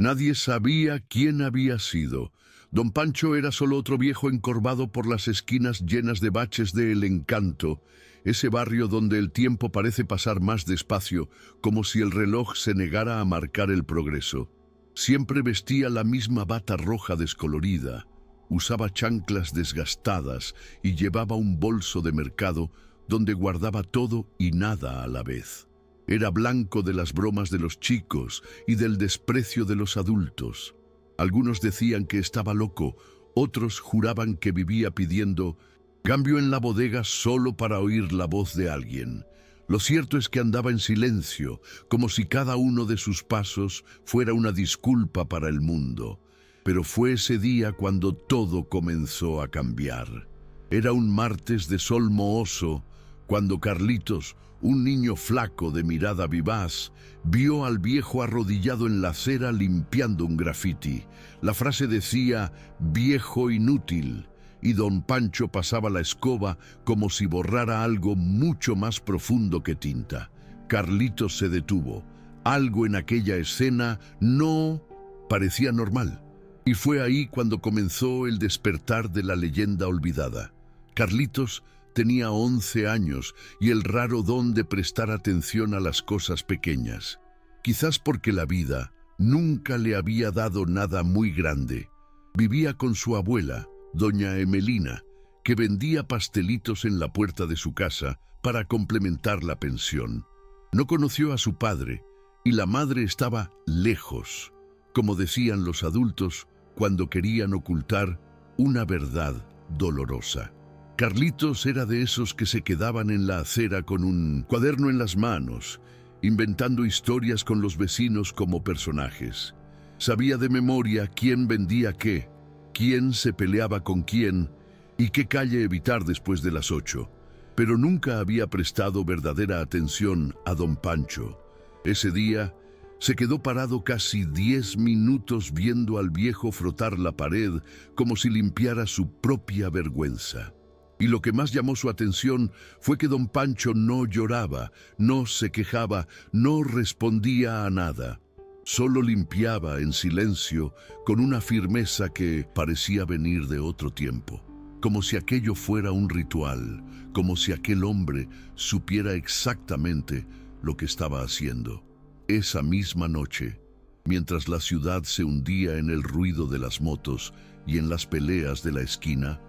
Nadie sabía quién había sido. Don Pancho era solo otro viejo encorvado por las esquinas llenas de baches de El Encanto, ese barrio donde el tiempo parece pasar más despacio, como si el reloj se negara a marcar el progreso. Siempre vestía la misma bata roja descolorida, usaba chanclas desgastadas y llevaba un bolso de mercado donde guardaba todo y nada a la vez. Era blanco de las bromas de los chicos y del desprecio de los adultos. Algunos decían que estaba loco, otros juraban que vivía pidiendo cambio en la bodega solo para oír la voz de alguien. Lo cierto es que andaba en silencio, como si cada uno de sus pasos fuera una disculpa para el mundo. Pero fue ese día cuando todo comenzó a cambiar. Era un martes de sol mohoso, cuando Carlitos, un niño flaco de mirada vivaz, vio al viejo arrodillado en la acera limpiando un grafiti. La frase decía «viejo inútil», y don Pancho pasaba la escoba como si borrara algo mucho más profundo que tinta. Carlitos se detuvo. Algo en aquella escena no parecía normal. Y fue ahí cuando comenzó el despertar de la leyenda olvidada. Carlitos tenía 11 años y el raro don de prestar atención a las cosas pequeñas. Quizás porque la vida nunca le había dado nada muy grande. Vivía con su abuela, doña Emelina, que vendía pastelitos en la puerta de su casa para complementar la pensión. No conoció a su padre y la madre estaba lejos, como decían los adultos cuando querían ocultar una verdad dolorosa. Carlitos era de esos que se quedaban en la acera con un cuaderno en las manos, inventando historias con los vecinos como personajes. Sabía de memoria quién vendía qué, quién se peleaba con quién y qué calle evitar después de las 8, pero nunca había prestado verdadera atención a don Pancho. Ese día se quedó parado casi 10 minutos viendo al viejo frotar la pared como si limpiara su propia vergüenza. Y lo que más llamó su atención fue que don Pancho no lloraba, no se quejaba, no respondía a nada. Solo limpiaba en silencio con una firmeza que parecía venir de otro tiempo. Como si aquello fuera un ritual, como si aquel hombre supiera exactamente lo que estaba haciendo. Esa misma noche, mientras la ciudad se hundía en el ruido de las motos y en las peleas de la esquina,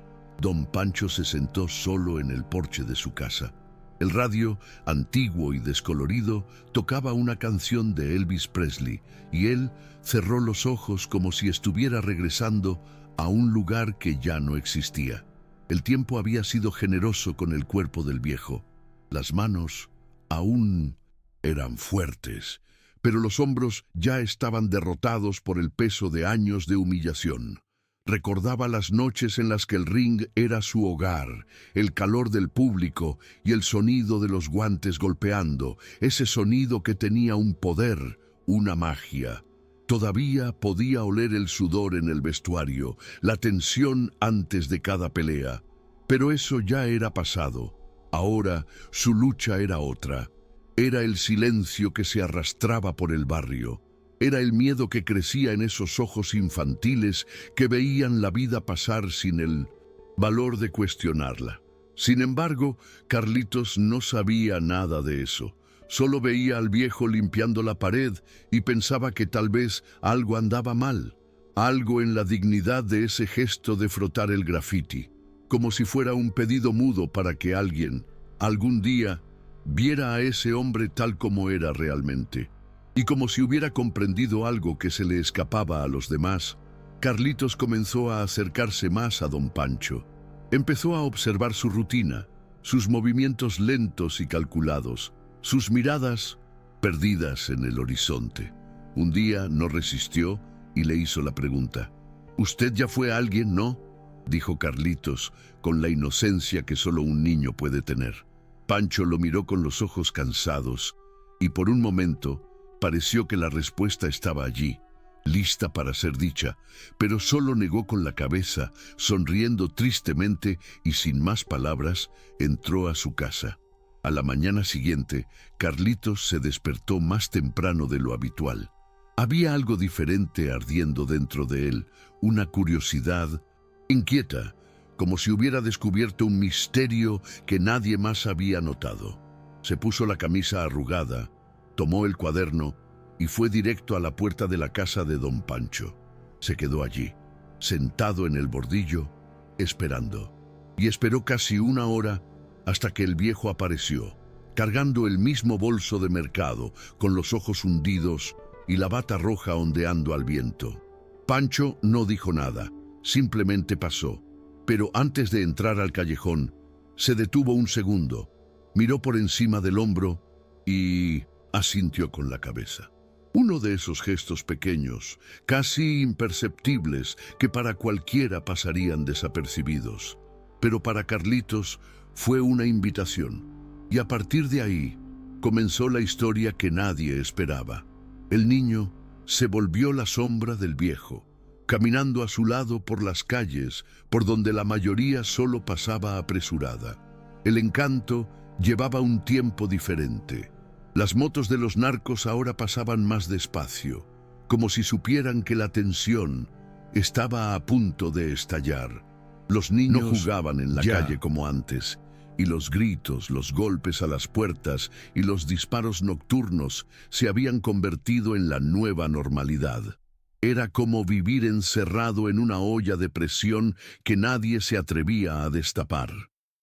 don Pancho se sentó solo en el porche de su casa. El radio, antiguo y descolorido, tocaba una canción de Elvis Presley y él cerró los ojos como si estuviera regresando a un lugar que ya no existía. El tiempo había sido generoso con el cuerpo del viejo. Las manos aún eran fuertes, pero los hombros ya estaban derrotados por el peso de años de humillación. Recordaba las noches en las que el ring era su hogar, el calor del público y el sonido de los guantes golpeando, ese sonido que tenía un poder, una magia. Todavía podía oler el sudor en el vestuario, la tensión antes de cada pelea. Pero eso ya era pasado. Ahora su lucha era otra. Era el silencio que se arrastraba por el barrio. Era el miedo que crecía en esos ojos infantiles que veían la vida pasar sin el valor de cuestionarla. Sin embargo, Carlitos no sabía nada de eso. Solo veía al viejo limpiando la pared y pensaba que tal vez algo andaba mal, algo en la dignidad de ese gesto de frotar el grafiti, como si fuera un pedido mudo para que alguien, algún día, viera a ese hombre tal como era realmente. Y como si hubiera comprendido algo que se le escapaba a los demás, Carlitos comenzó a acercarse más a don Pancho. Empezó a observar su rutina, sus movimientos lentos y calculados, sus miradas perdidas en el horizonte. Un día no resistió y le hizo la pregunta. «¿Usted ya fue alguien, no?», dijo Carlitos con la inocencia que solo un niño puede tener. Pancho lo miró con los ojos cansados y por un momento pareció que la respuesta estaba allí, lista para ser dicha, pero solo negó con la cabeza, sonriendo tristemente y sin más palabras, entró a su casa. A la mañana siguiente, Carlitos se despertó más temprano de lo habitual. Había algo diferente ardiendo dentro de él, una curiosidad inquieta, como si hubiera descubierto un misterio que nadie más había notado. Se puso la camisa arrugada, tomó el cuaderno y fue directo a la puerta de la casa de don Pancho. Se quedó allí, sentado en el bordillo, esperando. Y esperó casi una hora hasta que el viejo apareció, cargando el mismo bolso de mercado, con los ojos hundidos y la bata roja ondeando al viento. Pancho no dijo nada, simplemente pasó. Pero antes de entrar al callejón, se detuvo un segundo, miró por encima del hombro y asintió con la cabeza. Uno de esos gestos pequeños, casi imperceptibles, que para cualquiera pasarían desapercibidos. Pero para Carlitos fue una invitación. Y a partir de ahí, comenzó la historia que nadie esperaba. El niño se volvió la sombra del viejo, caminando a su lado por las calles, por donde la mayoría solo pasaba apresurada. El encanto llevaba un tiempo diferente. Las motos de los narcos ahora pasaban más despacio, como si supieran que la tensión estaba a punto de estallar. Los niños no jugaban en la calle como antes, y los gritos, los golpes a las puertas y los disparos nocturnos se habían convertido en la nueva normalidad. Era como vivir encerrado en una olla de presión que nadie se atrevía a destapar.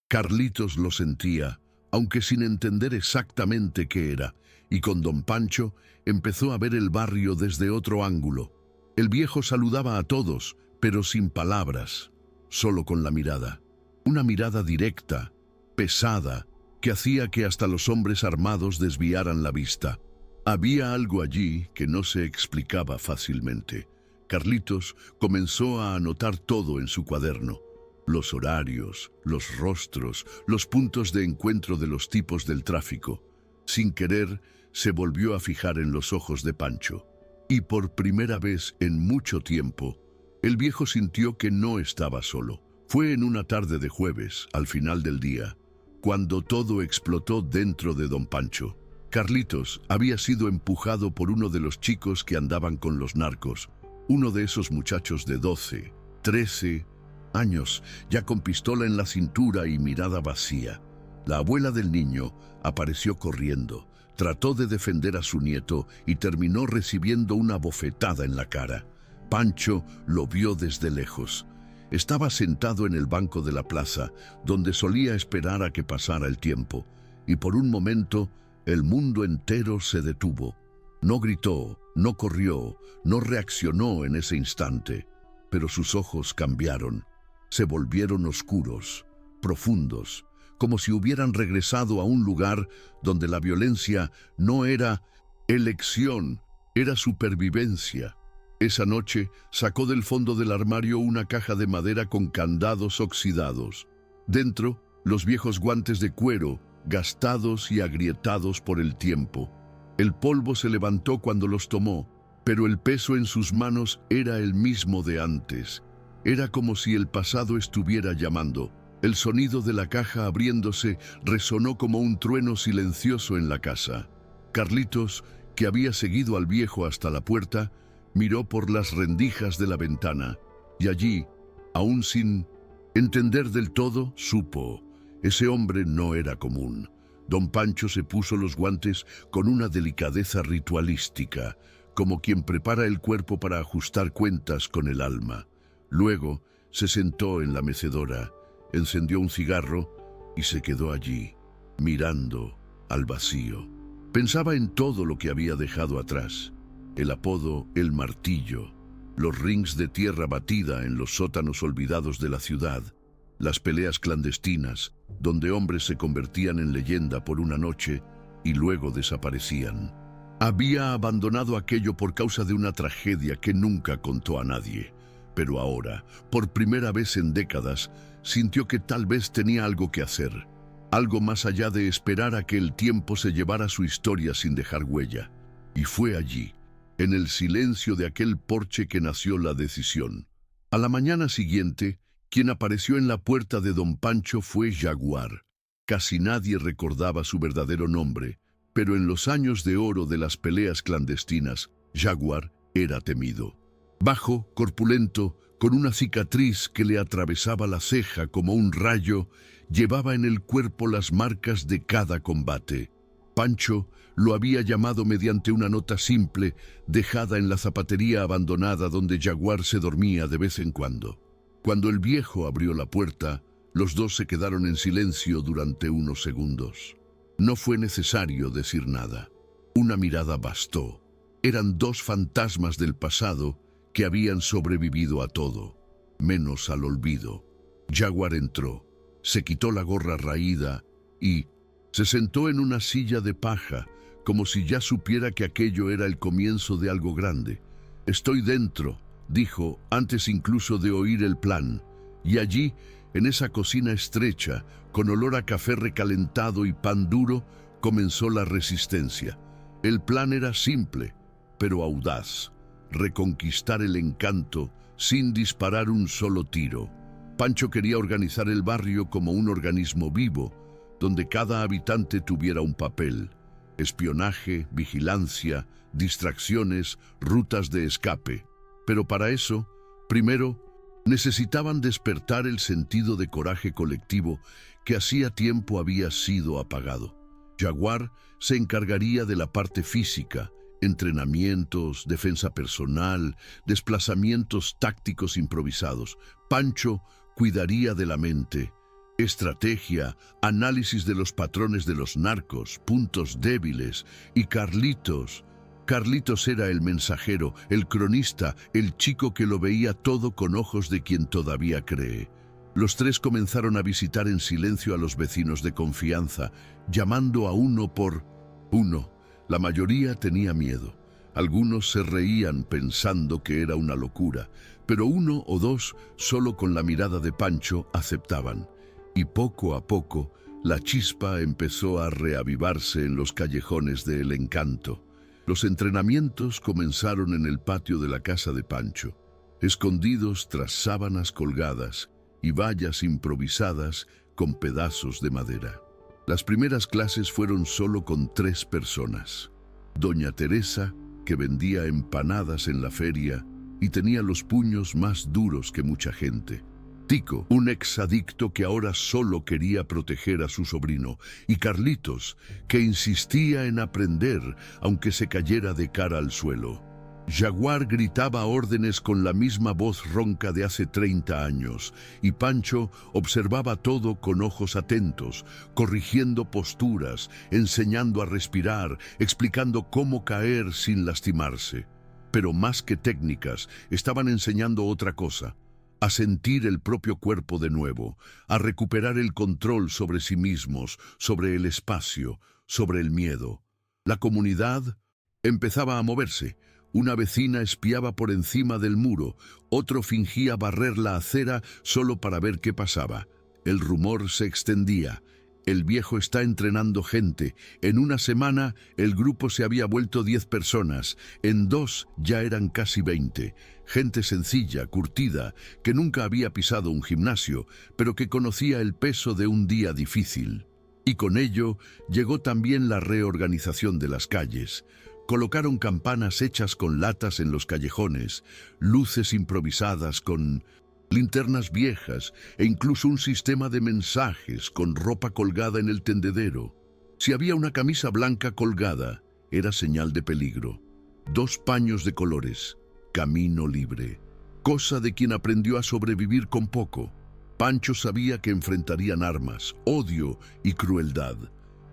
Carlitos lo sentía, aunque sin entender exactamente qué era, y con don Pancho empezó a ver el barrio desde otro ángulo. El viejo saludaba a todos, pero sin palabras, solo con la mirada. Una mirada directa, pesada, que hacía que hasta los hombres armados desviaran la vista. Había algo allí que no se explicaba fácilmente. Carlitos comenzó a anotar todo en su cuaderno. Los horarios, los rostros, los puntos de encuentro de los tipos del tráfico. Sin querer, se volvió a fijar en los ojos de Pancho. Y por primera vez en mucho tiempo, el viejo sintió que no estaba solo. Fue en una tarde de jueves, al final del día, cuando todo explotó dentro de don Pancho. Carlitos había sido empujado por uno de los chicos que andaban con los narcos, uno de esos muchachos de 12, 13 años, ya con pistola en la cintura y mirada vacía. La abuela del niño apareció corriendo, trató de defender a su nieto y terminó recibiendo una bofetada en la cara. Pancho lo vio desde lejos. Estaba sentado en el banco de la plaza, donde solía esperar a que pasara el tiempo, y por un momento el mundo entero se detuvo. No gritó, no corrió, no reaccionó en ese instante, pero sus ojos cambiaron. Se volvieron oscuros, profundos, como si hubieran regresado a un lugar donde la violencia no era elección, era supervivencia. Esa noche sacó del fondo del armario una caja de madera con candados oxidados. Dentro, los viejos guantes de cuero, gastados y agrietados por el tiempo. El polvo se levantó cuando los tomó, pero el peso en sus manos era el mismo de antes. Era como si el pasado estuviera llamando. El sonido de la caja abriéndose resonó como un trueno silencioso en la casa. Carlitos, que había seguido al viejo hasta la puerta, miró por las rendijas de la ventana, y allí, aún sin entender del todo, supo. Ese hombre no era común. Don Pancho se puso los guantes con una delicadeza ritualística, como quien prepara el cuerpo para ajustar cuentas con el alma. Luego se sentó en la mecedora, encendió un cigarro y se quedó allí, mirando al vacío. Pensaba en todo lo que había dejado atrás. El apodo El Martillo, los rings de tierra batida en los sótanos olvidados de la ciudad, las peleas clandestinas, donde hombres se convertían en leyenda por una noche y luego desaparecían. Había abandonado aquello por causa de una tragedia que nunca contó a nadie, pero ahora, por primera vez en décadas, sintió que tal vez tenía algo que hacer, algo más allá de esperar a que el tiempo se llevara su historia sin dejar huella. Y fue allí, en el silencio de aquel porche, que nació la decisión. A la mañana siguiente, quien apareció en la puerta de don Pancho fue Jaguar. Casi nadie recordaba su verdadero nombre, pero en los años de oro de las peleas clandestinas, Jaguar era temido. Bajo, corpulento, con una cicatriz que le atravesaba la ceja como un rayo, llevaba en el cuerpo las marcas de cada combate. Pancho lo había llamado mediante una nota simple dejada en la zapatería abandonada donde Jaguar se dormía de vez en cuando. Cuando el viejo abrió la puerta, los dos se quedaron en silencio durante unos segundos. No fue necesario decir nada. Una mirada bastó. Eran dos fantasmas del pasado que habían sobrevivido a todo, menos al olvido. Jaguar entró, se quitó la gorra raída y se sentó en una silla de paja, como si ya supiera que aquello era el comienzo de algo grande. «Estoy dentro», dijo, antes incluso de oír el plan, y allí, en esa cocina estrecha, con olor a café recalentado y pan duro, comenzó la resistencia. El plan era simple, pero audaz: reconquistar el encanto sin disparar un solo tiro. Pancho quería organizar el barrio como un organismo vivo, donde cada habitante tuviera un papel: espionaje, vigilancia, distracciones, rutas de escape. Pero para eso, primero, necesitaban despertar el sentido de coraje colectivo que hacía tiempo había sido apagado. Jaguar se encargaría de la parte física: entrenamientos, defensa personal, desplazamientos tácticos improvisados. Pancho cuidaría de la mente: estrategia, análisis de los patrones de los narcos, puntos débiles. Y Carlitos era el mensajero, el cronista, el chico que lo veía todo con ojos de quien todavía cree. Los tres comenzaron a visitar en silencio a los vecinos de confianza, llamando a uno por uno. La mayoría tenía miedo. Algunos se reían pensando que era una locura, pero uno o dos, solo con la mirada de Pancho, aceptaban. Y poco a poco, la chispa empezó a reavivarse en los callejones de El Encanto. Los entrenamientos comenzaron en el patio de la casa de Pancho, escondidos tras sábanas colgadas y vallas improvisadas con pedazos de madera. Las primeras clases fueron solo con 3 personas. Doña Teresa, que vendía empanadas en la feria y tenía los puños más duros que mucha gente. Tico, un exadicto que ahora solo quería proteger a su sobrino. Y Carlitos, que insistía en aprender aunque se cayera de cara al suelo. Jaguar gritaba órdenes con la misma voz ronca de hace 30 años, y Pancho observaba todo con ojos atentos, corrigiendo posturas, enseñando a respirar, explicando cómo caer sin lastimarse. Pero más que técnicas, estaban enseñando otra cosa: a sentir el propio cuerpo de nuevo, a recuperar el control sobre sí mismos, sobre el espacio, sobre el miedo. La comunidad empezaba a moverse. Una vecina espiaba por encima del muro, otro fingía barrer la acera solo para ver qué pasaba. El rumor se extendía: el viejo está entrenando gente. En una semana el grupo se había vuelto 10 personas, en 2 ya eran casi 20. Gente sencilla, curtida, que nunca había pisado un gimnasio, pero que conocía el peso de un día difícil. Y con ello llegó también la reorganización de las calles. Colocaron campanas hechas con latas en los callejones, luces improvisadas con linternas viejas e incluso un sistema de mensajes con ropa colgada en el tendedero. Si había una camisa blanca colgada, era señal de peligro. 2 paños de colores: camino libre. Cosa de quien aprendió a sobrevivir con poco. Pancho sabía que enfrentarían armas, odio y crueldad,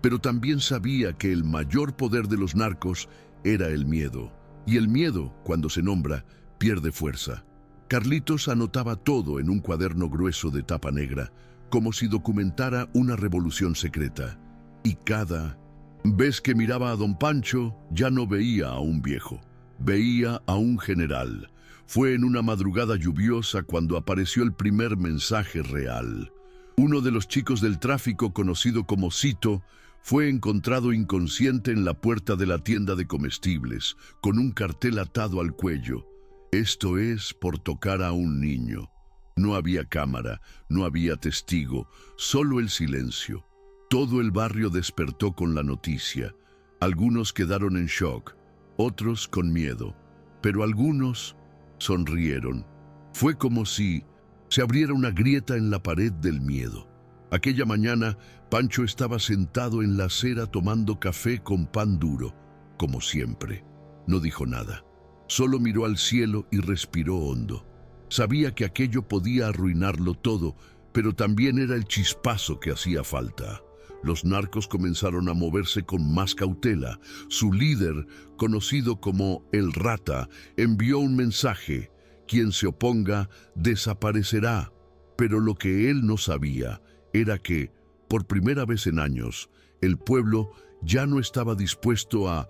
pero también sabía que el mayor poder de los narcos era el miedo. Y el miedo, cuando se nombra, pierde fuerza. Carlitos anotaba todo en un cuaderno grueso de tapa negra, como si documentara una revolución secreta. Y cada vez que miraba a don Pancho, ya no veía a un viejo, veía a un general. Fue en una madrugada lluviosa cuando apareció el primer mensaje real. Uno de los chicos del tráfico, conocido como Cito, fue encontrado inconsciente en la puerta de la tienda de comestibles, con un cartel atado al cuello: esto es por tocar a un niño. No había cámara, no había testigo, solo el silencio. Todo el barrio despertó con la noticia. Algunos quedaron en shock, otros con miedo, pero algunos sonrieron. Fue como si se abriera una grieta en la pared del miedo. Aquella mañana, Pancho estaba sentado en la acera tomando café con pan duro, como siempre. No dijo nada. Solo miró al cielo y respiró hondo. Sabía que aquello podía arruinarlo todo, pero también era el chispazo que hacía falta. Los narcos comenzaron a moverse con más cautela. Su líder, conocido como El Rata, envió un mensaje: quien se oponga desaparecerá. Pero lo que él no sabía era que, por primera vez en años, el pueblo ya no estaba dispuesto a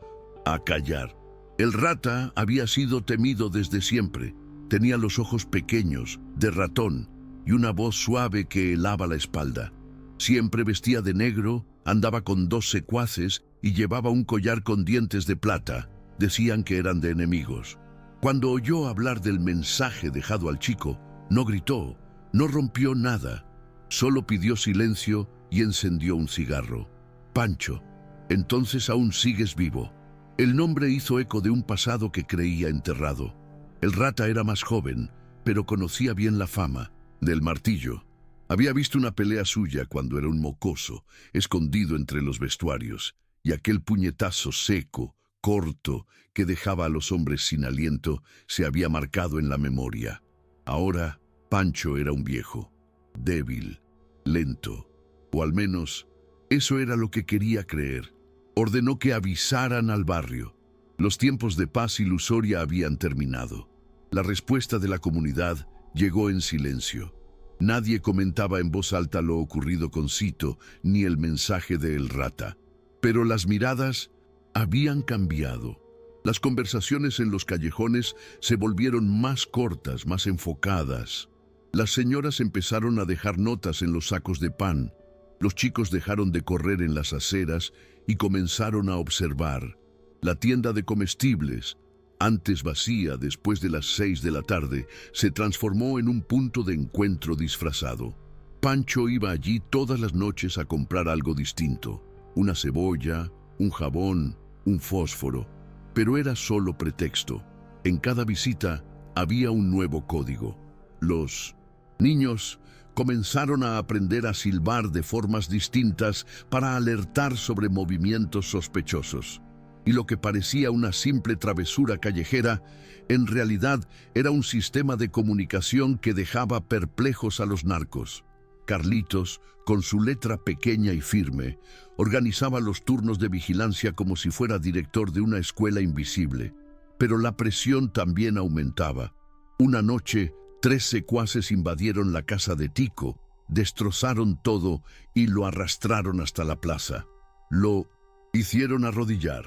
callar. El Rata había sido temido desde siempre. Tenía los ojos pequeños, de ratón, y una voz suave que helaba la espalda. Siempre vestía de negro, andaba con 2 secuaces y llevaba un collar con dientes de plata. Decían que eran de enemigos. Cuando oyó hablar del mensaje dejado al chico, no gritó, no rompió nada. Solo pidió silencio y encendió un cigarro. Pancho, entonces aún sigues vivo. El nombre hizo eco de un pasado que creía enterrado. El Rata era más joven, pero conocía bien la fama del martillo. Había visto una pelea suya cuando era un mocoso, escondido entre los vestuarios, y aquel puñetazo seco, corto, que dejaba a los hombres sin aliento, se había marcado en la memoria. Ahora, Pancho era un viejo, débil, lento, o al menos, eso era lo que quería creer. Ordenó que avisaran al barrio. Los tiempos de paz ilusoria habían terminado. La respuesta de la comunidad llegó en silencio. Nadie comentaba en voz alta lo ocurrido con Cito, ni el mensaje de El Rata. Pero las miradas habían cambiado. Las conversaciones en los callejones se volvieron más cortas, más enfocadas. Las señoras empezaron a dejar notas en los sacos de pan. Los chicos dejaron de correr en las aceras y comenzaron a observar. La tienda de comestibles, antes vacía después de las 6 de la tarde, se transformó en un punto de encuentro disfrazado. Pancho iba allí todas las noches a comprar algo distinto: una cebolla, un jabón, un fósforo. Pero era solo pretexto. En cada visita había un nuevo código. Los niños comenzaron a aprender a silbar de formas distintas para alertar sobre movimientos sospechosos. Y lo que parecía una simple travesura callejera, en realidad era un sistema de comunicación que dejaba perplejos a los narcos. Carlitos, con su letra pequeña y firme, organizaba los turnos de vigilancia como si fuera director de una escuela invisible. Pero la presión también aumentaba. Una noche, 3 secuaces invadieron la casa de Tico, destrozaron todo y lo arrastraron hasta la plaza. Lo hicieron arrodillar.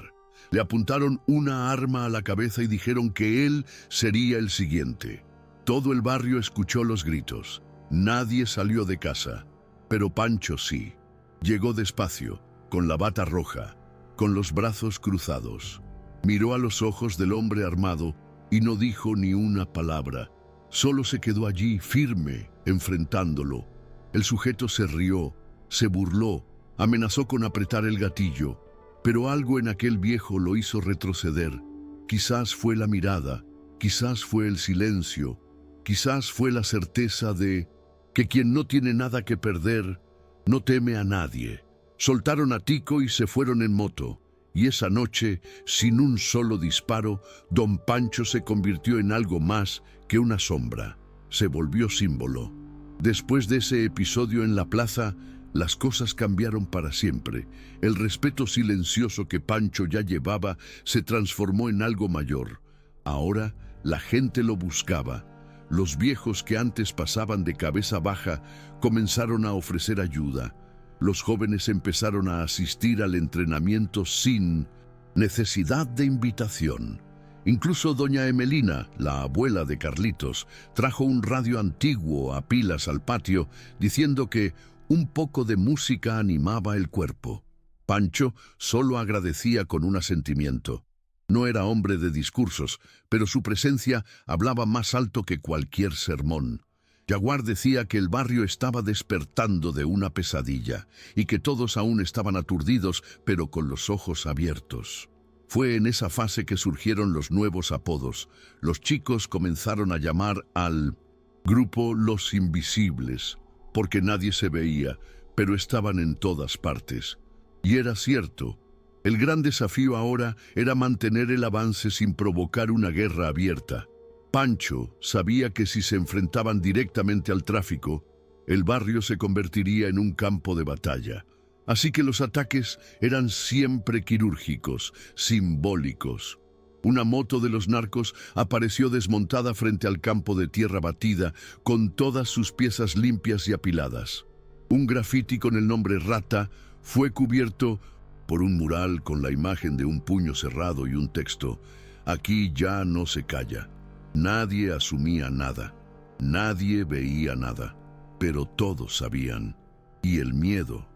Le apuntaron una arma a la cabeza y dijeron que él sería el siguiente. Todo el barrio escuchó los gritos. Nadie salió de casa, pero Pancho sí. Llegó despacio, con la bata roja, con los brazos cruzados. Miró a los ojos del hombre armado y no dijo ni una palabra. Solo se quedó allí, firme, enfrentándolo. El sujeto se rió, se burló, amenazó con apretar el gatillo. Pero algo en aquel viejo lo hizo retroceder. Quizás fue la mirada, quizás fue el silencio, quizás fue la certeza de que quien no tiene nada que perder no teme a nadie. Soltaron a Tico y se fueron en moto. Y esa noche, sin un solo disparo, don Pancho se convirtió en algo más que una sombra. Se volvió símbolo. Después de ese episodio en la plaza, las cosas cambiaron para siempre. El respeto silencioso que Pancho ya llevaba se transformó en algo mayor. Ahora la gente lo buscaba. Los viejos que antes pasaban de cabeza baja comenzaron a ofrecer ayuda. Los jóvenes empezaron a asistir al entrenamiento sin necesidad de invitación. Incluso doña Emelina, la abuela de Carlitos, trajo un radio antiguo a pilas al patio, diciendo que un poco de música animaba el cuerpo. Pancho solo agradecía con un asentimiento. No era hombre de discursos, pero su presencia hablaba más alto que cualquier sermón. Yaguar decía que el barrio estaba despertando de una pesadilla y que todos aún estaban aturdidos, pero con los ojos abiertos. Fue en esa fase que surgieron los nuevos apodos. Los chicos comenzaron a llamar al grupo Los Invisibles, porque nadie se veía, pero estaban en todas partes. Y era cierto. El gran desafío ahora era mantener el avance sin provocar una guerra abierta. Pancho sabía que si se enfrentaban directamente al tráfico, el barrio se convertiría en un campo de batalla. Así que los ataques eran siempre quirúrgicos, simbólicos. Una moto de los narcos apareció desmontada frente al campo de tierra batida, con todas sus piezas limpias y apiladas. Un grafiti con el nombre Rata fue cubierto por un mural con la imagen de un puño cerrado y un texto: "Aquí ya no se calla". Nadie asumía nada, nadie veía nada, pero todos sabían. Y el miedo,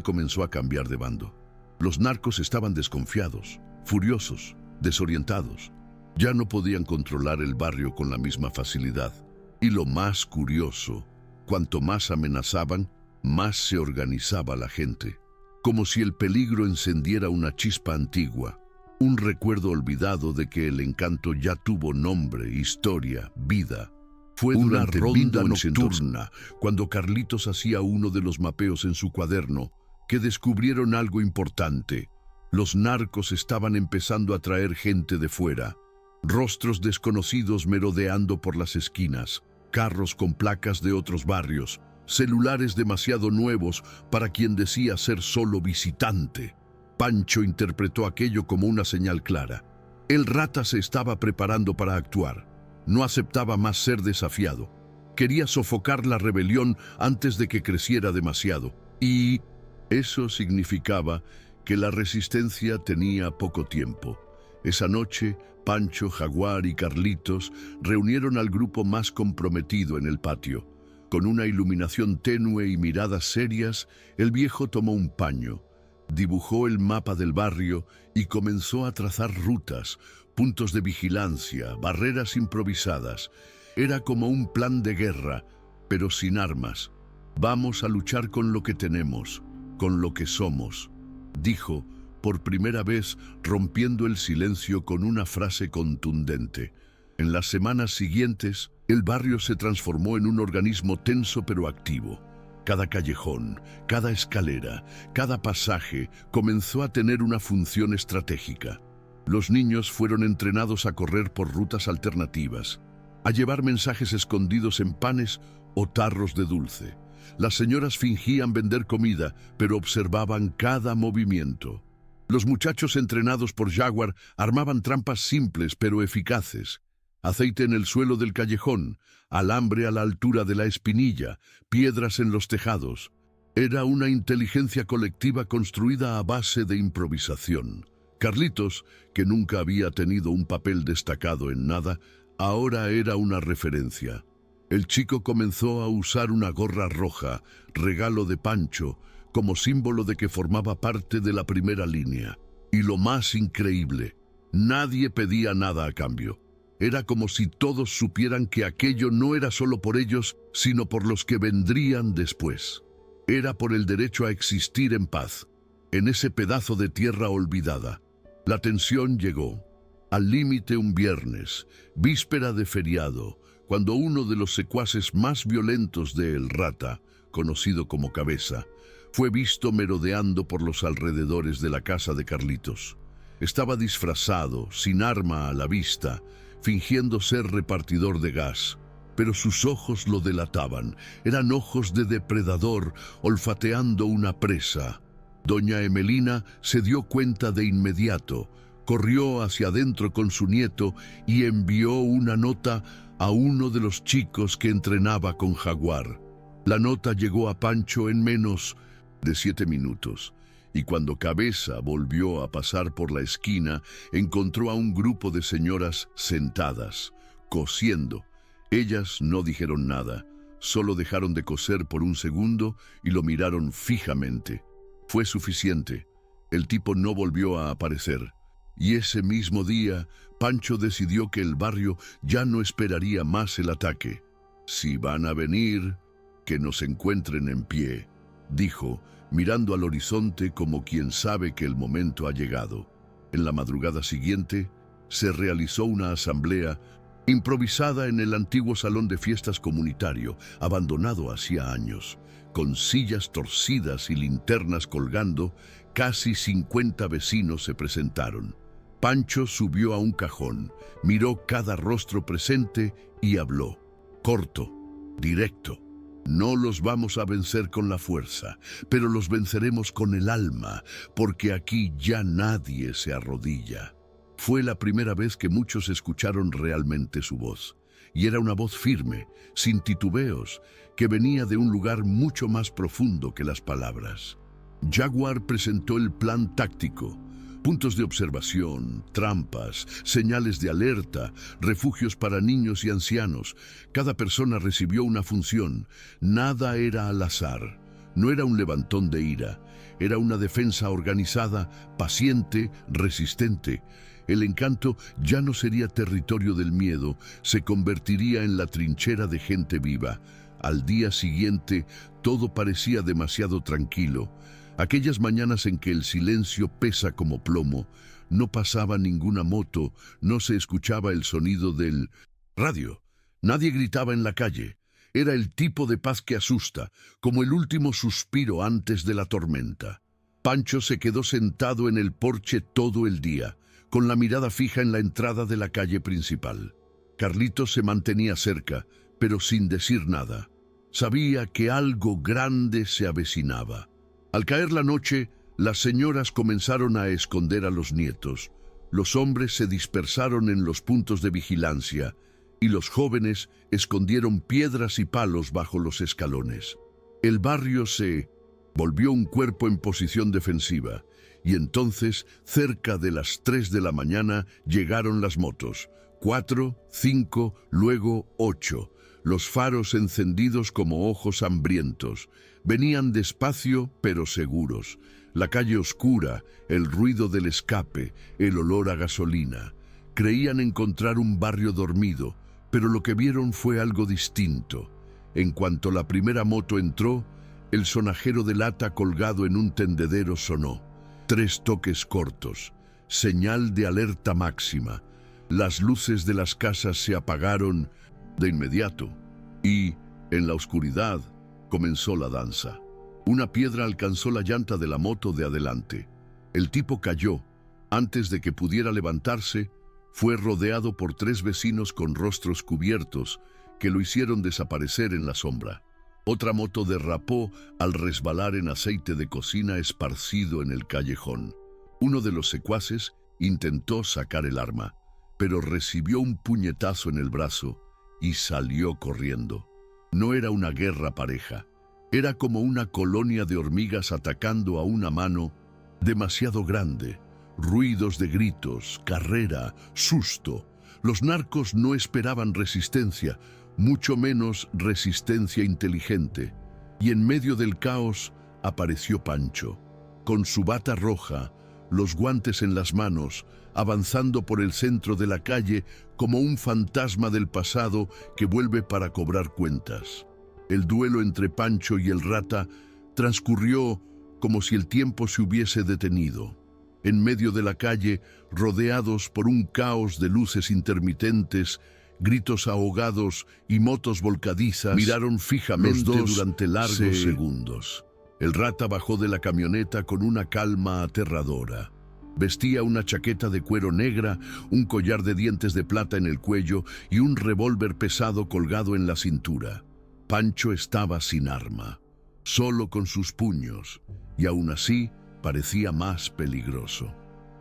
comenzó a cambiar de bando. Los narcos estaban desconfiados, furiosos, desorientados. Ya no podían controlar el barrio con la misma facilidad. Y lo más curioso, cuanto más amenazaban, más se organizaba la gente. Como si el peligro encendiera una chispa antigua, un recuerdo olvidado de que el encanto ya tuvo nombre, historia, vida. Fue una ronda nocturna, cuando Carlitos hacía uno de los mapeos en su cuaderno, que descubrieron algo importante. Los narcos estaban empezando a traer gente de fuera. Rostros desconocidos merodeando por las esquinas, carros con placas de otros barrios, celulares demasiado nuevos para quien decía ser solo visitante. Pancho interpretó aquello como una señal clara. El Rata se estaba preparando para actuar. No aceptaba más ser desafiado. Quería sofocar la rebelión antes de que creciera demasiado. Y eso significaba que la resistencia tenía poco tiempo. Esa noche, Pancho, Jaguar y Carlitos reunieron al grupo más comprometido en el patio. Con una iluminación tenue y miradas serias, el viejo tomó un paño, dibujó el mapa del barrio y comenzó a trazar rutas, puntos de vigilancia, barreras improvisadas. Era como un plan de guerra, pero sin armas. Vamos a luchar con lo que tenemos, con lo que somos, dijo, por primera vez rompiendo el silencio con una frase contundente. En las semanas siguientes, el barrio se transformó en un organismo tenso pero activo. Cada callejón, cada escalera, cada pasaje comenzó a tener una función estratégica. Los niños fueron entrenados a correr por rutas alternativas, a llevar mensajes escondidos en panes o tarros de dulce. Las señoras fingían vender comida, pero observaban cada movimiento. Los muchachos entrenados por Jaguar armaban trampas simples pero eficaces. Aceite en el suelo del callejón, alambre a la altura de la espinilla, piedras en los tejados. Era una inteligencia colectiva construida a base de improvisación. Carlitos, que nunca había tenido un papel destacado en nada, ahora era una referencia. El chico comenzó a usar una gorra roja, regalo de Pancho, como símbolo de que formaba parte de la primera línea. Y lo más increíble, nadie pedía nada a cambio. Era como si todos supieran que aquello no era solo por ellos, sino por los que vendrían después. Era por el derecho a existir en paz, en ese pedazo de tierra olvidada. La tensión llegó. Al límite un viernes, víspera de feriado, cuando uno de los secuaces más violentos de El Rata, conocido como Cabeza, fue visto merodeando por los alrededores de la casa de Carlitos. Estaba disfrazado, sin arma a la vista, fingiendo ser repartidor de gas, pero sus ojos lo delataban. Eran ojos de depredador olfateando una presa. Doña Emelina se dio cuenta de inmediato, corrió hacia adentro con su nieto y envió una nota a uno de los chicos que entrenaba con Jaguar. La nota llegó a Pancho en menos de 7 minutos. Y cuando Cabeza volvió a pasar por la esquina, encontró a un grupo de señoras sentadas, cosiendo. Ellas no dijeron nada, solo dejaron de coser por un segundo y lo miraron fijamente. Fue suficiente. El tipo no volvió a aparecer. Y ese mismo día, Pancho decidió que el barrio ya no esperaría más el ataque. Si van a venir, que nos encuentren en pie, dijo, mirando al horizonte como quien sabe que el momento ha llegado. En la madrugada siguiente, se realizó una asamblea improvisada en el antiguo salón de fiestas comunitario, abandonado hacía años. Con sillas torcidas y linternas colgando, casi 50 vecinos se presentaron. Pancho subió a un cajón, miró cada rostro presente y habló. Corto, directo. No los vamos a vencer con la fuerza, pero los venceremos con el alma, porque aquí ya nadie se arrodilla. Fue la primera vez que muchos escucharon realmente su voz, y era una voz firme, sin titubeos, que venía de un lugar mucho más profundo que las palabras. Jaguar presentó el plan táctico: puntos de observación, trampas, señales de alerta, refugios para niños y ancianos. Cada persona recibió una función. Nada era al azar. No era un levantón de ira. Era una defensa organizada, paciente, resistente. El encanto ya no sería territorio del miedo, se convertiría en la trinchera de gente viva. Al día siguiente, todo parecía demasiado tranquilo. Aquellas mañanas en que el silencio pesa como plomo, no pasaba ninguna moto, no se escuchaba el sonido del radio. Nadie gritaba en la calle. Era el tipo de paz que asusta, como el último suspiro antes de la tormenta. Pancho se quedó sentado en el porche todo el día, con la mirada fija en la entrada de la calle principal. Carlitos se mantenía cerca, pero sin decir nada. Sabía que algo grande se avecinaba. Al caer la noche, las señoras comenzaron a esconder a los nietos. Los hombres se dispersaron en los puntos de vigilancia y los jóvenes escondieron piedras y palos bajo los escalones. El barrio se volvió un cuerpo en posición defensiva y entonces, cerca de las 3 de la mañana, llegaron las motos. 4, 5, luego 8. Los faros encendidos como ojos hambrientos. Venían despacio pero seguros. La calle oscura, el ruido del escape, el olor a gasolina. Creían encontrar un barrio dormido, pero lo que vieron fue algo distinto. En cuanto la primera moto entró, el sonajero de lata colgado en un tendedero sonó. 3 toques cortos, señal de alerta máxima. Las luces de las casas se apagaron de inmediato y, en la oscuridad, comenzó la danza. Una piedra alcanzó la llanta de la moto de adelante. El tipo cayó. Antes de que pudiera levantarse, fue rodeado por 3 vecinos con rostros cubiertos que lo hicieron desaparecer en la sombra. Otra moto derrapó al resbalar en aceite de cocina esparcido en el callejón. Uno de los secuaces intentó sacar el arma, pero recibió un puñetazo en el brazo y salió corriendo. No era una guerra pareja. Era como una colonia de hormigas atacando a una mano demasiado grande. Ruidos de gritos, carrera, susto. Los narcos no esperaban resistencia, mucho menos resistencia inteligente. Y en medio del caos apareció Pancho, con su bata roja, los guantes en las manos, avanzando por el centro de la calle como un fantasma del pasado que vuelve para cobrar cuentas. El duelo entre Pancho y el Rata transcurrió como si el tiempo se hubiese detenido. En medio de la calle, rodeados por un caos de luces intermitentes, gritos ahogados y motos volcadizas, miraron fijamente los dos durante largos segundos. El Rata bajó de la camioneta con una calma aterradora. Vestía una chaqueta de cuero negra, un collar de dientes de plata en el cuello y un revólver pesado colgado en la cintura. Pancho estaba sin arma, solo con sus puños, y aún así parecía más peligroso.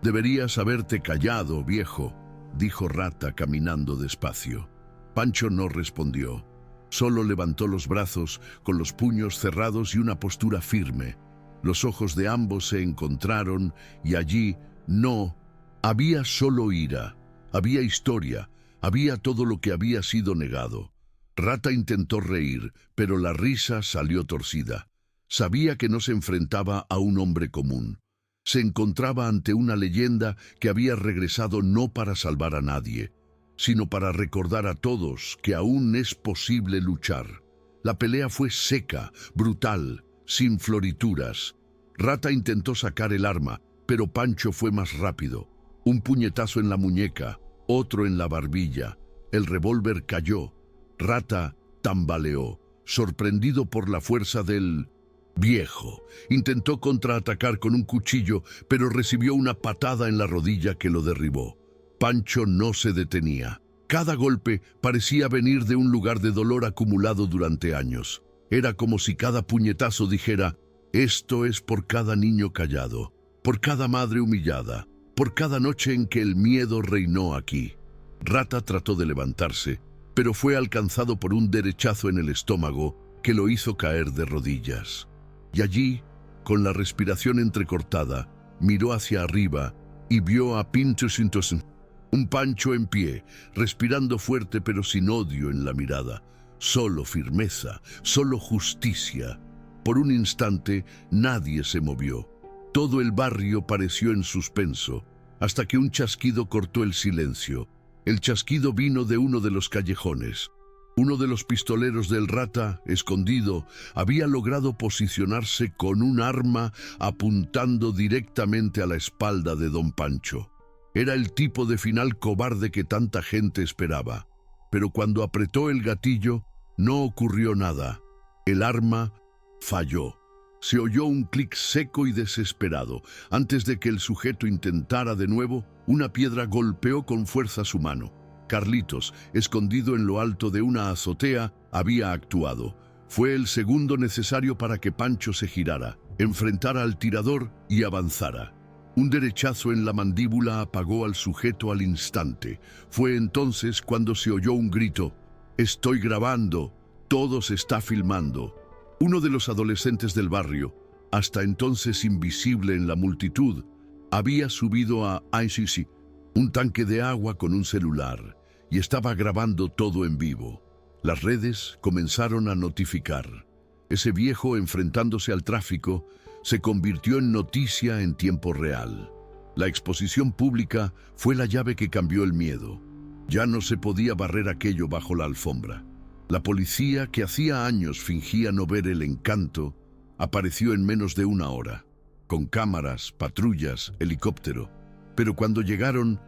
«Deberías haberte callado, viejo», dijo Rata caminando despacio. Pancho no respondió. Solo levantó los brazos con los puños cerrados y una postura firme. Los ojos de ambos se encontraron y allí no había solo ira, había historia, había todo lo que había sido negado. Rata intentó reír, pero la risa salió torcida. Sabía que no se enfrentaba a un hombre común. Se encontraba ante una leyenda que había regresado no para salvar a nadie, sino para recordar a todos que aún es posible luchar. La pelea fue seca, brutal, sin florituras. Rata intentó sacar el arma, pero Pancho fue más rápido. Un puñetazo en la muñeca, otro en la barbilla. El revólver cayó. Rata tambaleó, sorprendido por la fuerza del viejo. Intentó contraatacar con un cuchillo, pero recibió una patada en la rodilla que lo derribó. Pancho no se detenía. Cada golpe parecía venir de un lugar de dolor acumulado durante años. Era como si cada puñetazo dijera: esto es por cada niño callado, por cada madre humillada, por cada noche en que el miedo reinó aquí. Rata trató de levantarse, pero fue alcanzado por un derechazo en el estómago que lo hizo caer de rodillas. Y allí, con la respiración entrecortada, miró hacia arriba y vio a Pinto Sintosen, un Pancho en pie, respirando fuerte pero sin odio en la mirada. Solo firmeza, solo justicia. Por un instante nadie se movió. Todo el barrio pareció en suspenso, hasta que un chasquido cortó el silencio. El chasquido vino de uno de los callejones. Uno de los pistoleros del Rata, escondido, había logrado posicionarse con un arma apuntando directamente a la espalda de don Pancho. Era el tipo de final cobarde que tanta gente esperaba. Pero cuando apretó el gatillo, no ocurrió nada. El arma falló. Se oyó un clic seco y desesperado. Antes de que el sujeto intentara de nuevo, una piedra golpeó con fuerza su mano. Carlitos, escondido en lo alto de una azotea, había actuado. Fue el segundo necesario para que Pancho se girara, enfrentara al tirador y avanzara. Un derechazo en la mandíbula apagó al sujeto al instante. Fue entonces cuando se oyó un grito: «Estoy grabando, todo se está filmando». Uno de los adolescentes del barrio, hasta entonces invisible en la multitud, había subido a ICC, un tanque de agua con un celular, y estaba grabando todo en vivo. Las redes comenzaron a notificar. Ese viejo enfrentándose al tráfico se convirtió en noticia en tiempo real. La exposición pública fue la llave que cambió el miedo. Ya no se podía barrer aquello bajo la alfombra. La policía, que hacía años fingía no ver el encanto, apareció en menos de una hora, con cámaras, patrullas, helicóptero. Pero cuando llegaron,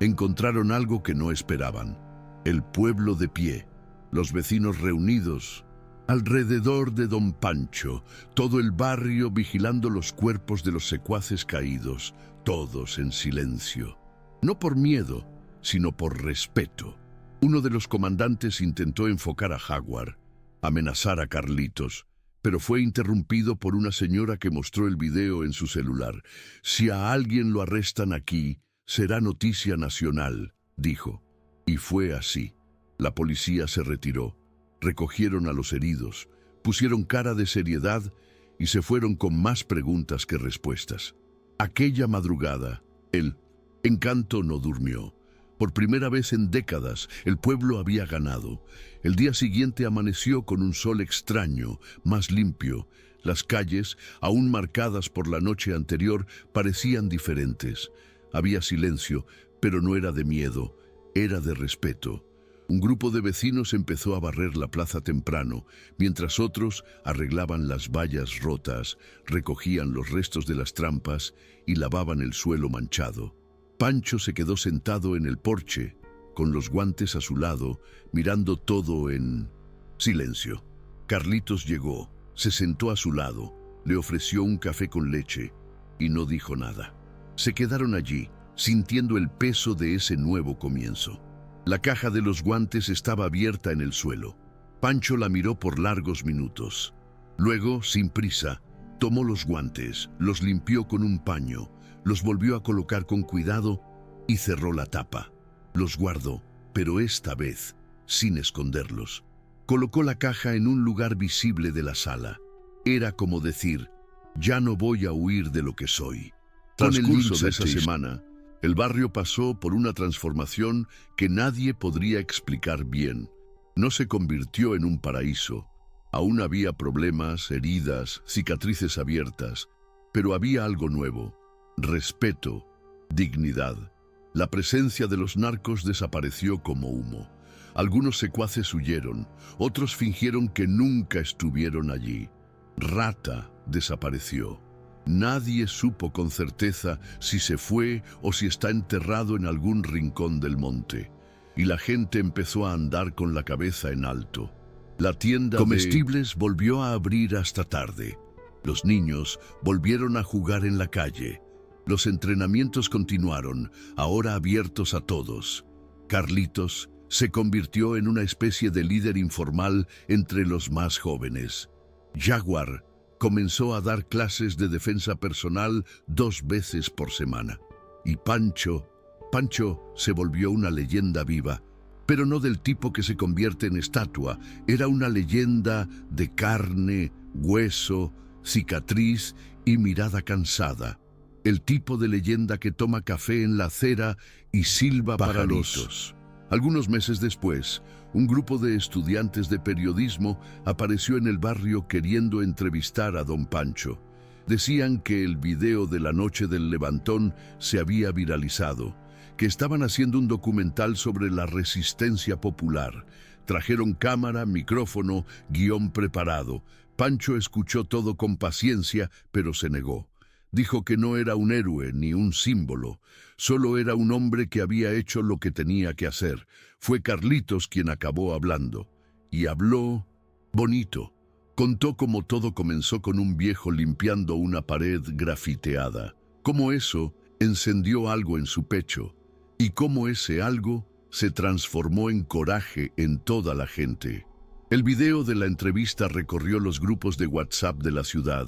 encontraron algo que no esperaban: el pueblo de pie, los vecinos reunidos alrededor de don Pancho, todo el barrio vigilando los cuerpos de los secuaces caídos, todos en silencio. No por miedo, sino por respeto. Uno de los comandantes intentó enfocar a Jaguar, amenazar a Carlitos, pero fue interrumpido por una señora que mostró el video en su celular. «Si a alguien lo arrestan aquí, será noticia nacional», dijo. Y fue así. La policía se retiró, recogieron a los heridos, pusieron cara de seriedad y se fueron con más preguntas que respuestas. Aquella madrugada, el encanto no durmió. Por primera vez en décadas, el pueblo había ganado. El día siguiente amaneció con un sol extraño, más limpio. Las calles, aún marcadas por la noche anterior, parecían diferentes. Había silencio, pero no era de miedo, era de respeto. Un grupo de vecinos empezó a barrer la plaza temprano, mientras otros arreglaban las vallas rotas, recogían los restos de las trampas y lavaban el suelo manchado. Pancho se quedó sentado en el porche, con los guantes a su lado, mirando todo en silencio. Carlitos llegó, se sentó a su lado, le ofreció un café con leche y no dijo nada. Se quedaron allí, sintiendo el peso de ese nuevo comienzo. La caja de los guantes estaba abierta en el suelo. Pancho la miró por largos minutos. Luego, sin prisa, tomó los guantes, los limpió con un paño, los volvió a colocar con cuidado y cerró la tapa. Los guardó, pero esta vez sin esconderlos. Colocó la caja en un lugar visible de la sala. Era como decir: ya no voy a huir de lo que soy. Con el curso de esa semana, el barrio pasó por una transformación que nadie podría explicar bien. No se convirtió en un paraíso. Aún había problemas, heridas, cicatrices abiertas, pero había algo nuevo: respeto, dignidad. La presencia de los narcos desapareció como humo. Algunos secuaces huyeron, otros fingieron que nunca estuvieron allí. Rata desapareció. Nadie supo con certeza si se fue o si está enterrado en algún rincón del monte. Y la gente empezó a andar con la cabeza en alto. La tienda comestibles volvió a abrir hasta tarde. Los niños volvieron a jugar en la calle. Los entrenamientos continuaron, ahora abiertos a todos. Carlitos se convirtió en una especie de líder informal entre los más jóvenes. Jaguar comenzó a dar clases de defensa personal 2 veces por semana. Y Pancho se volvió una leyenda viva, pero no del tipo que se convierte en estatua. Era una leyenda de carne, hueso, cicatriz y mirada cansada. El tipo de leyenda que toma café en la acera y silba pajaritos. Algunos meses después, un grupo de estudiantes de periodismo apareció en el barrio queriendo entrevistar a don Pancho. Decían que el video de la noche del levantón se había viralizado, que estaban haciendo un documental sobre la resistencia popular. Trajeron cámara, micrófono, guión preparado. Pancho escuchó todo con paciencia, pero se negó. Dijo que no era un héroe ni un símbolo, solo era un hombre que había hecho lo que tenía que hacer. Fue Carlitos quien acabó hablando. Y habló bonito. Contó cómo todo comenzó con un viejo limpiando una pared grafiteada. Cómo eso encendió algo en su pecho. Y cómo ese algo se transformó en coraje en toda la gente. El video de la entrevista recorrió los grupos de WhatsApp de la ciudad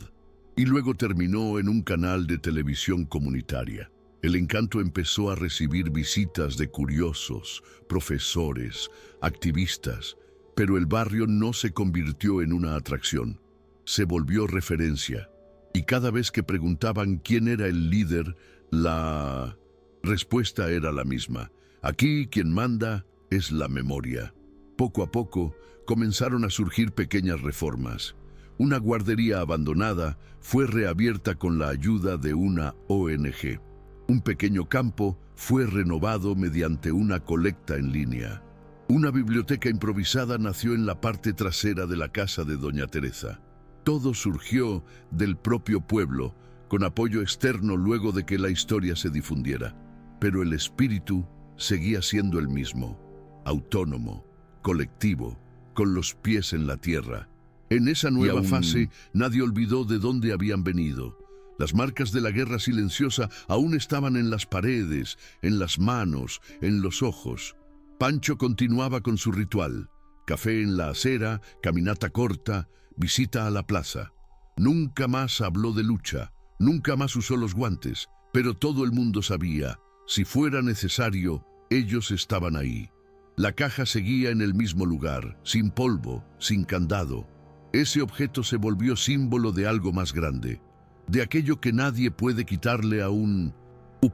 y luego terminó en un canal de televisión comunitaria. El Encanto empezó a recibir visitas de curiosos, profesores, activistas, pero el barrio no se convirtió en una atracción. Se volvió referencia, y cada vez que preguntaban quién era el líder, la respuesta era la misma. Aquí quien manda es la memoria. Poco a poco comenzaron a surgir pequeñas reformas. Una guardería abandonada fue reabierta con la ayuda de una ONG. Un pequeño campo fue renovado mediante una colecta en línea. Una biblioteca improvisada nació en la parte trasera de la casa de doña Teresa. Todo surgió del propio pueblo, con apoyo externo luego de que la historia se difundiera. Pero el espíritu seguía siendo el mismo, autónomo, colectivo, con los pies en la tierra. En esa nueva fase, nadie olvidó de dónde habían venido. Las marcas de la guerra silenciosa aún estaban en las paredes, en las manos, en los ojos. Pancho continuaba con su ritual. Café en la acera, caminata corta, visita a la plaza. Nunca más habló de lucha, nunca más usó los guantes, pero todo el mundo sabía, si fuera necesario, ellos estaban ahí. La caja seguía en el mismo lugar, sin polvo, sin candado. Ese objeto se volvió símbolo de algo más grande, de aquello que nadie puede quitarle a un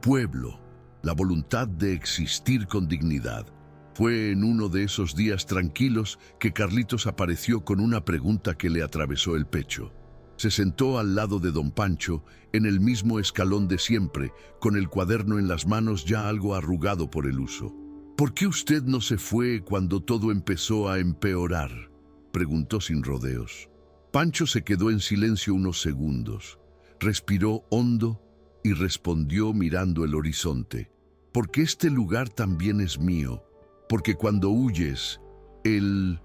pueblo, la voluntad de existir con dignidad. Fue en uno de esos días tranquilos que Carlitos apareció con una pregunta que le atravesó el pecho. Se sentó al lado de don Pancho, en el mismo escalón de siempre, con el cuaderno en las manos ya algo arrugado por el uso. ¿Por qué usted no se fue cuando todo empezó a empeorar?, preguntó sin rodeos. Pancho se quedó en silencio unos segundos, respiró hondo y respondió mirando el horizonte. Porque este lugar también es mío, porque cuando huyes, el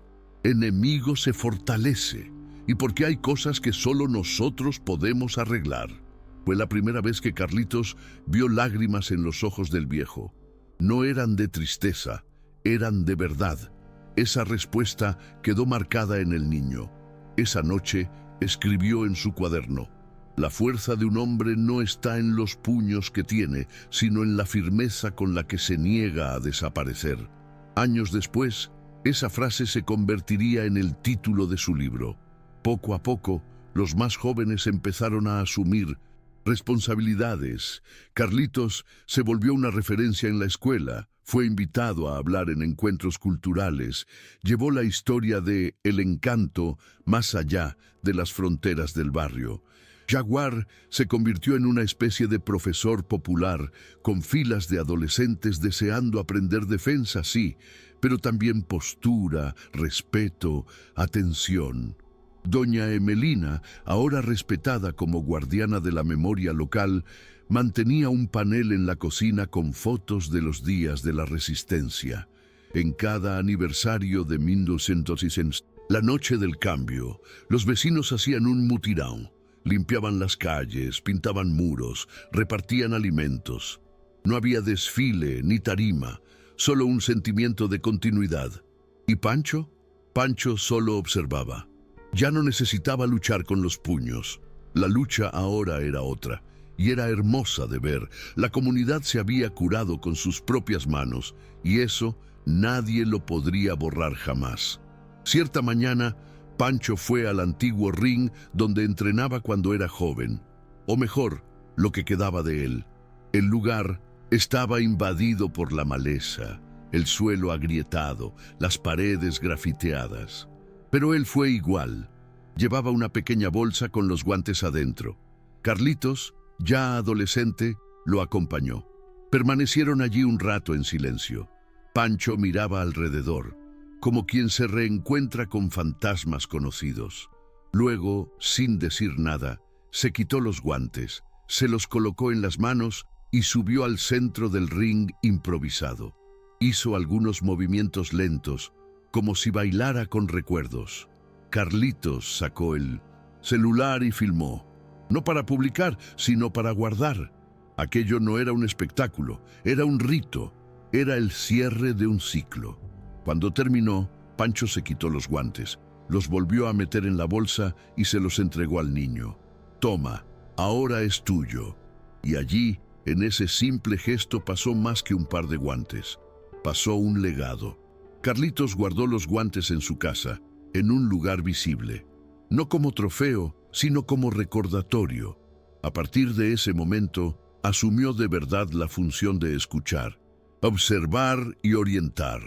enemigo se fortalece, y porque hay cosas que solo nosotros podemos arreglar. Fue la primera vez que Carlitos vio lágrimas en los ojos del viejo. No eran de tristeza, eran de verdad. Esa respuesta quedó marcada en el niño. Esa noche escribió en su cuaderno: la fuerza de un hombre no está en los puños que tiene, sino en la firmeza con la que se niega a desaparecer. Años después, esa frase se convertiría en el título de su libro. Poco a poco, los más jóvenes empezaron a asumir responsabilidades. Carlitos se volvió una referencia en la escuela, fue invitado a hablar en encuentros culturales, llevó la historia de El Encanto más allá de las fronteras del barrio. Jaguar se convirtió en una especie de profesor popular, con filas de adolescentes deseando aprender defensa, sí, pero también postura, respeto, atención. Doña Emelina, ahora respetada como guardiana de la memoria local, mantenía un panel en la cocina con fotos de los días de la Resistencia. En cada aniversario de 1900, la noche del cambio, los vecinos hacían un mutirão. Limpiaban las calles, pintaban muros, repartían alimentos. No había desfile ni tarima, solo un sentimiento de continuidad. ¿Y Pancho? Pancho solo observaba. Ya no necesitaba luchar con los puños. La lucha ahora era otra, y era hermosa de ver. La comunidad se había curado con sus propias manos, y eso nadie lo podría borrar jamás. Cierta mañana, Pancho fue al antiguo ring donde entrenaba cuando era joven, o mejor, lo que quedaba de él. El lugar estaba invadido por la maleza, el suelo agrietado, las paredes grafiteadas. Pero él fue igual. Llevaba una pequeña bolsa con los guantes adentro. Carlitos, ya adolescente, lo acompañó. Permanecieron allí un rato en silencio. Pancho miraba alrededor, como quien se reencuentra con fantasmas conocidos. Luego, sin decir nada, se quitó los guantes, se los colocó en las manos y subió al centro del ring improvisado. Hizo algunos movimientos lentos, como si bailara con recuerdos. Carlitos sacó el celular y filmó, no para publicar, sino para guardar. Aquello no era un espectáculo, era un rito, era el cierre de un ciclo. Cuando terminó, Pancho se quitó los guantes, los volvió a meter en la bolsa y se los entregó al niño. Toma, ahora es tuyo. Y allí, en ese simple gesto, pasó más que un par de guantes. Pasó un legado. Carlitos guardó los guantes en su casa, en un lugar visible. No como trofeo, sino como recordatorio. A partir de ese momento, asumió de verdad la función de escuchar, observar y orientar.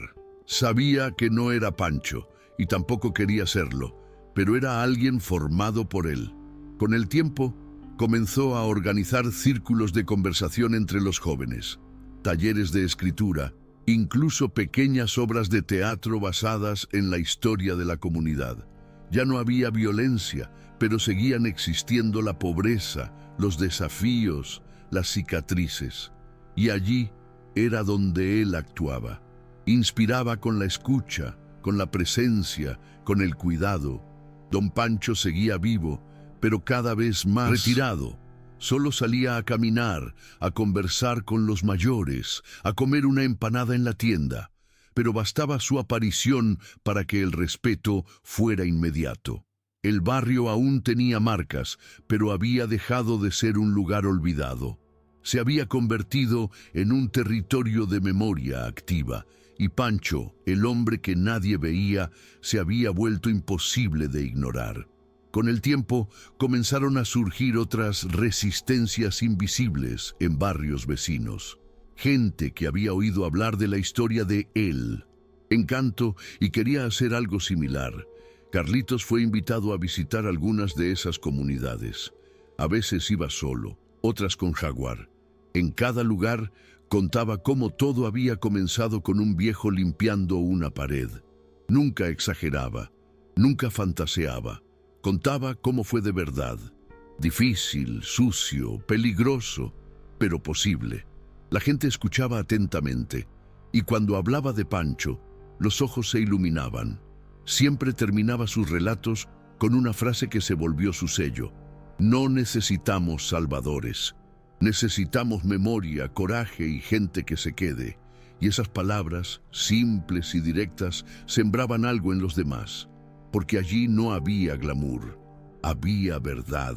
Sabía que no era Pancho, y tampoco quería serlo, pero era alguien formado por él. Con el tiempo, comenzó a organizar círculos de conversación entre los jóvenes, talleres de escritura, incluso pequeñas obras de teatro basadas en la historia de la comunidad. Ya no había violencia, pero seguían existiendo la pobreza, los desafíos, las cicatrices. Y allí era donde él actuaba. Inspiraba con la escucha, con la presencia, con el cuidado. Don Pancho seguía vivo, pero cada vez más retirado. Solo salía a caminar, a conversar con los mayores, a comer una empanada en la tienda. Pero bastaba su aparición para que el respeto fuera inmediato. El barrio aún tenía marcas, pero había dejado de ser un lugar olvidado. Se había convertido en un territorio de memoria activa, y Pancho, el hombre que nadie veía, se había vuelto imposible de ignorar. Con el tiempo, comenzaron a surgir otras resistencias invisibles en barrios vecinos. Gente que había oído hablar de la historia de él, Encanto, y quería hacer algo similar. Carlitos fue invitado a visitar algunas de esas comunidades. A veces iba solo, otras con Jaguar. En cada lugar contaba cómo todo había comenzado con un viejo limpiando una pared. Nunca exageraba, nunca fantaseaba. Contaba cómo fue de verdad. Difícil, sucio, peligroso, pero posible. La gente escuchaba atentamente, y cuando hablaba de Pancho, los ojos se iluminaban. Siempre terminaba sus relatos con una frase que se volvió su sello. No necesitamos salvadores. Necesitamos memoria, coraje y gente que se quede. Y esas palabras, simples y directas, sembraban algo en los demás. Porque allí no había glamour, había verdad.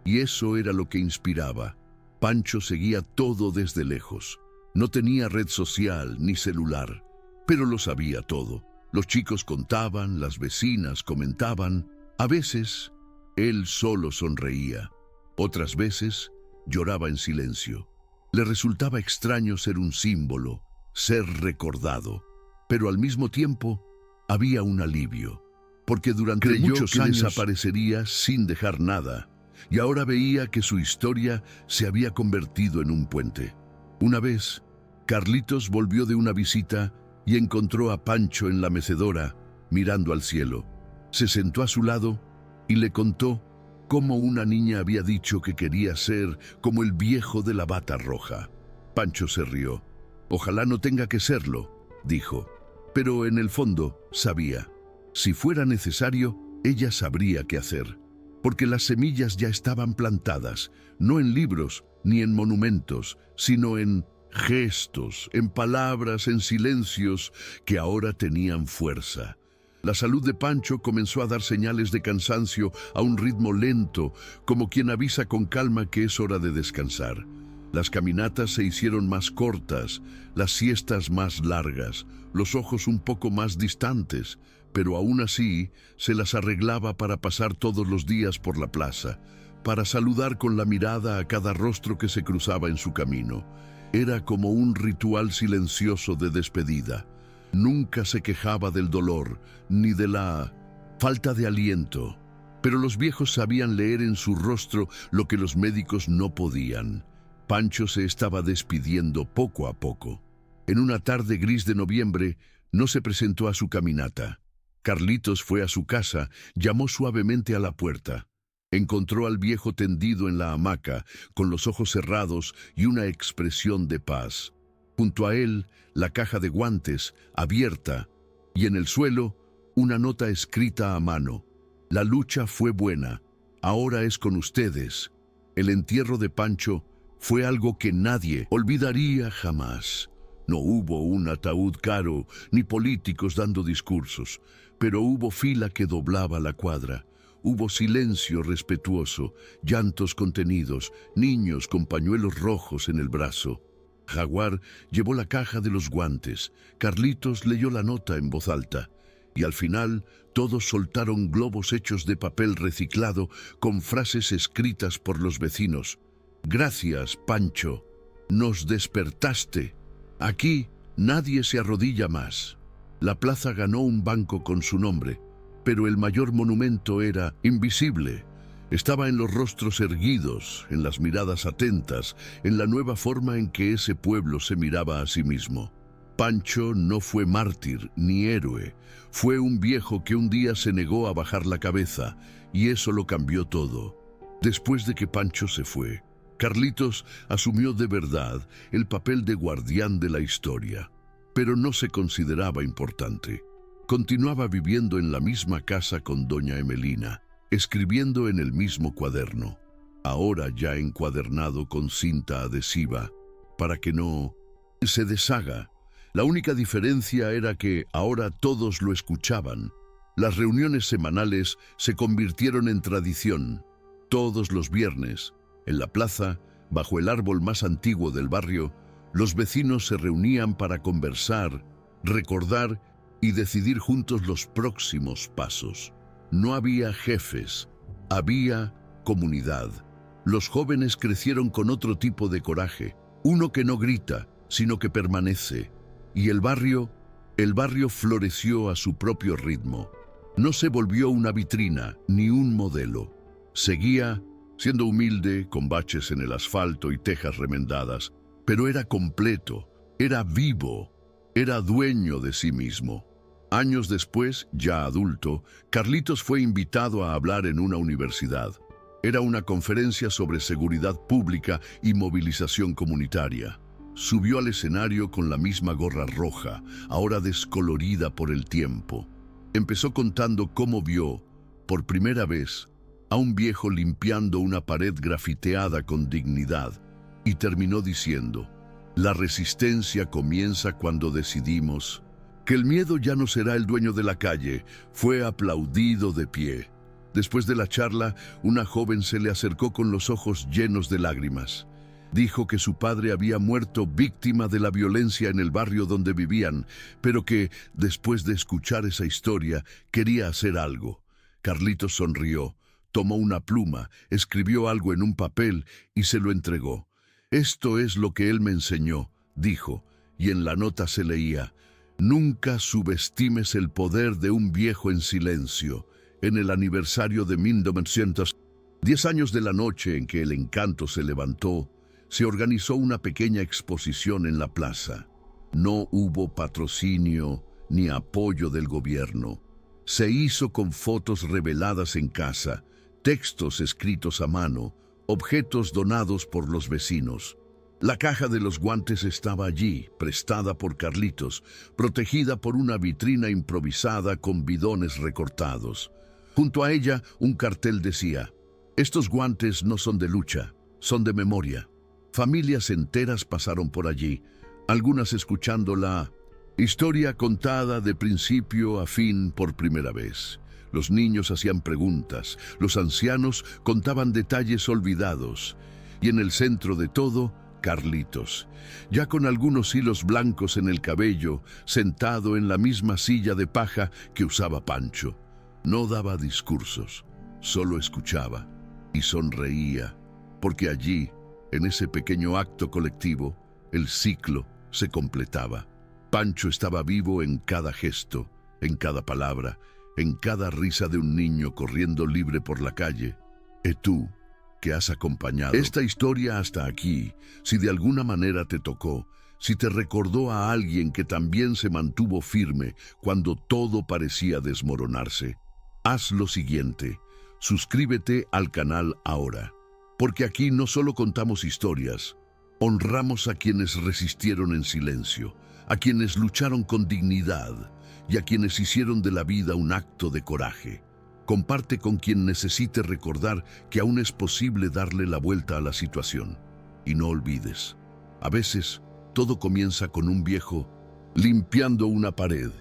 Y eso era lo que inspiraba. Pancho seguía todo desde lejos. No tenía red social ni celular, pero lo sabía todo. Los chicos contaban, las vecinas comentaban. A veces, él solo sonreía. Otras veces, lloraba en silencio. Le resultaba extraño ser un símbolo, ser recordado. Pero al mismo tiempo, había un alivio. Porque durante muchos años desaparecería sin dejar nada. Y ahora veía que su historia se había convertido en un puente. Una vez, Carlitos volvió de una visita y encontró a Pancho en la mecedora, mirando al cielo. Se sentó a su lado y le contó cómo una niña había dicho que quería ser como el viejo de la bata roja. Pancho se rió. Ojalá no tenga que serlo, dijo, pero en el fondo sabía. Si fuera necesario, ella sabría qué hacer, porque las semillas ya estaban plantadas, no en libros ni en monumentos, sino en gestos, en palabras, en silencios que ahora tenían fuerza. La salud de Pancho comenzó a dar señales de cansancio a un ritmo lento, como quien avisa con calma que es hora de descansar. Las caminatas se hicieron más cortas, las siestas más largas, los ojos un poco más distantes, pero aún así se las arreglaba para pasar todos los días por la plaza, para saludar con la mirada a cada rostro que se cruzaba en su camino. Era como un ritual silencioso de despedida. Nunca se quejaba del dolor, ni de la falta de aliento, pero los viejos sabían leer en su rostro lo que los médicos no podían. Pancho se estaba despidiendo poco a poco. En una tarde gris de noviembre, no se presentó a su caminata. Carlitos fue a su casa, llamó suavemente a la puerta. Encontró al viejo tendido en la hamaca, con los ojos cerrados y una expresión de paz. Junto a él, la caja de guantes, abierta, y en el suelo, una nota escrita a mano. La lucha fue buena, ahora es con ustedes. El entierro de Pancho fue algo que nadie olvidaría jamás. No hubo un ataúd caro, ni políticos dando discursos, pero hubo fila que doblaba la cuadra. Hubo silencio respetuoso, llantos contenidos, niños con pañuelos rojos en el brazo. Jaguar llevó la caja de los guantes, Carlitos leyó la nota en voz alta, y al final todos soltaron globos hechos de papel reciclado con frases escritas por los vecinos. Gracias, Pancho. Nos despertaste. Aquí nadie se arrodilla más. La plaza ganó un banco con su nombre, pero el mayor monumento era invisible. Estaba en los rostros erguidos, en las miradas atentas, en la nueva forma en que ese pueblo se miraba a sí mismo. Pancho no fue mártir ni héroe, fue un viejo que un día se negó a bajar la cabeza, y eso lo cambió todo. Después de que Pancho se fue, Carlitos asumió de verdad el papel de guardián de la historia, pero no se consideraba importante. Continuaba viviendo en la misma casa con doña Emelina, escribiendo en el mismo cuaderno, ahora ya encuadernado con cinta adhesiva, para que no se deshaga. La única diferencia era que ahora todos lo escuchaban. Las reuniones semanales se convirtieron en tradición. Todos los viernes, en la plaza, bajo el árbol más antiguo del barrio, los vecinos se reunían para conversar, recordar y decidir juntos los próximos pasos. No había jefes, había comunidad. Los jóvenes crecieron con otro tipo de coraje, uno que no grita, sino que permanece. Y el barrio floreció a su propio ritmo. No se volvió una vitrina ni un modelo. Seguía siendo humilde, con baches en el asfalto y tejas remendadas, pero era completo, era vivo, era dueño de sí mismo. Años después, ya adulto, Carlitos fue invitado a hablar en una universidad. Era una conferencia sobre seguridad pública y movilización comunitaria. Subió al escenario con la misma gorra roja, ahora descolorida por el tiempo. Empezó contando cómo vio, por primera vez, a un viejo limpiando una pared grafiteada con dignidad, y terminó diciendo: la resistencia comienza cuando decidimos que el miedo ya no será el dueño de la calle. Fue aplaudido de pie. Después de la charla, una joven se le acercó con los ojos llenos de lágrimas. Dijo que su padre había muerto víctima de la violencia en el barrio donde vivían, pero que, después de escuchar esa historia, quería hacer algo. Carlitos sonrió, tomó una pluma, escribió algo en un papel y se lo entregó. Esto es lo que él me enseñó, dijo, y en la nota se leía: nunca subestimes el poder de un viejo en silencio. En el aniversario de 1900, 10 años de la noche en que el encanto se levantó, se organizó una pequeña exposición en la plaza. No hubo patrocinio ni apoyo del gobierno. Se hizo con fotos reveladas en casa, textos escritos a mano, objetos donados por los vecinos. La caja de los guantes estaba allí, prestada por Carlitos, protegida por una vitrina improvisada con bidones recortados. Junto a ella, un cartel decía: «Estos guantes no son de lucha, son de memoria». Familias enteras pasaron por allí, algunas escuchando la historia contada de principio a fin por primera vez. Los niños hacían preguntas, los ancianos contaban detalles olvidados, y en el centro de todo, Carlitos, ya con algunos hilos blancos en el cabello, sentado en la misma silla de paja que usaba Pancho. No daba discursos, solo escuchaba y sonreía, porque allí, en ese pequeño acto colectivo, el ciclo se completaba. Pancho estaba vivo en cada gesto, en cada palabra, en cada risa de un niño corriendo libre por la calle. Y tú, que has acompañado esta historia hasta aquí, si de alguna manera te tocó, si te recordó a alguien que también se mantuvo firme cuando todo parecía desmoronarse, haz lo siguiente: suscríbete al canal ahora, porque aquí no solo contamos historias, honramos a quienes resistieron en silencio, a quienes lucharon con dignidad y a quienes hicieron de la vida un acto de coraje. Comparte con quien necesite recordar que aún es posible darle la vuelta a la situación. Y no olvides, a veces todo comienza con un viejo limpiando una pared